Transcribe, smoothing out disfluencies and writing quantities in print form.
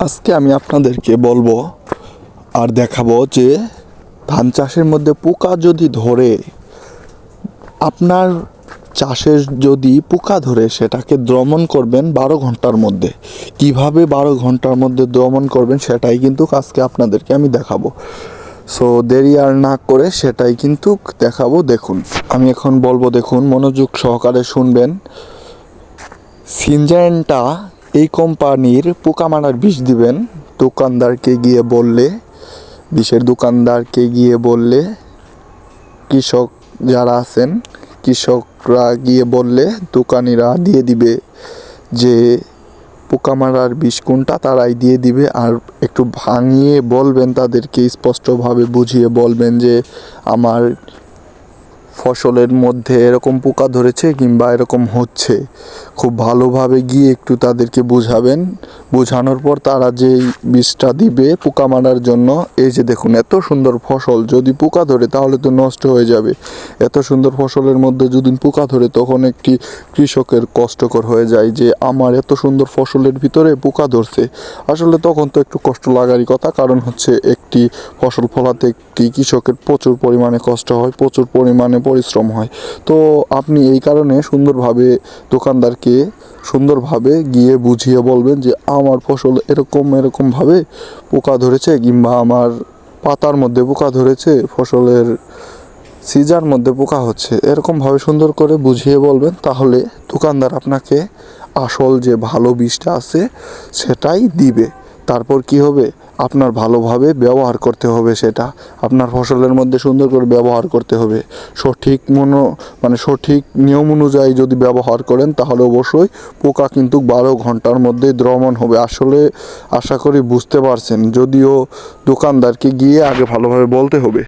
আজকে আমি আপনাদেরকে বলবো আর দেখাবো যে ধান চাষের মধ্যে পোকা যদি ধরে, আপনার চাষের যদি পোকা ধরে সেটাকে দমন করবেন 12 ঘন্টার মধ্যে। কিভাবে 12 ঘন্টার মধ্যে দমন করবেন সেটাই কিন্তু আজকে আপনাদেরকে আমি দেখাবো। সো দেরি আর না করে সেটাই কিন্তু দেখাবো। দেখুন, আমি এখন বলবো, দেখুন মনোযোগ সহকারে শুনবেন। সিনজেন্টা এই কোম্পানির পোকা মারার বিষ দিবেন। দোকানদারকে গিয়ে বললে, বিষের দোকানদারকে গিয়ে বললে, কৃষক যারা আছেন কৃষকরা গিয়ে বললে দোকানিরা দিয়ে দিবে। যে পোকা মারার বিষ কোনটা তারাই দিয়ে দিবে। আর একটু ভাঙিয়ে বলবেন, তাদেরকে স্পষ্টভাবে বুঝিয়ে বলবেন যে আমার ফসলের মধ্যে এরকম পোকা ধরেছে কিংবা এরকম হচ্ছে। খুব ভালোভাবে গিয়ে একটু তাদেরকে বুঝাবেন। বোঝানোর পর তারা যেই বিষটা দিবে পোকা মারার জন্য, এই যে দেখুন এত সুন্দর ফসল, যদি পোকা ধরে তাহলে তো নষ্ট হয়ে যাবে। এত সুন্দর ফসলের মধ্যে যদি পোকা ধরে তখন একটি কৃষকের কষ্টকর হয়ে যায় যে আমার এত সুন্দর ফসলের ভিতরে পোকা ধরছে। আসলে তখন তো একটু কষ্ট লাগারই কথা, কারণ হচ্ছে একটি ফসল ফলাতে একটি কৃষকের প্রচুর পরিমাণে কষ্ট হয়, প্রচুর পরিমাণে পরিশ্রম হয়। তো আপনি এই কারণে সুন্দরভাবে দোকানদারকে সুন্দরভাবে গিয়ে বুঝিয়ে বলবেন যে আমার ফসল এরকমভাবে পোকা ধরেছে, কিংবা আমার পাতার মধ্যে পোকা ধরেছে, ফসলের সিজার মধ্যে পোকা হচ্ছে, এরকমভাবে সুন্দর করে বুঝিয়ে বলবেন। তাহলে দোকানদার আপনাকে আসল যে ভালো বীজটা আছে সেটাই দিবে। তারপর কি হবে, আপনার ভালোভাবে ব্যবহার করতে হবে, সেটা আপনার ফসলের মধ্যে সুন্দর করে ব্যবহার করতে হবে। সঠিক নিয়ম অনুযায়ী যদি ব্যবহার করেন তাহলে অবশ্যই পোকা কিন্তু 12 ঘন্টার মধ্যে দমন হবে। আসলে আশা করি বুঝতে পারছেন, যদিও দোকানদারকে গিয়ে আগে ভালোভাবে বলতে হবে।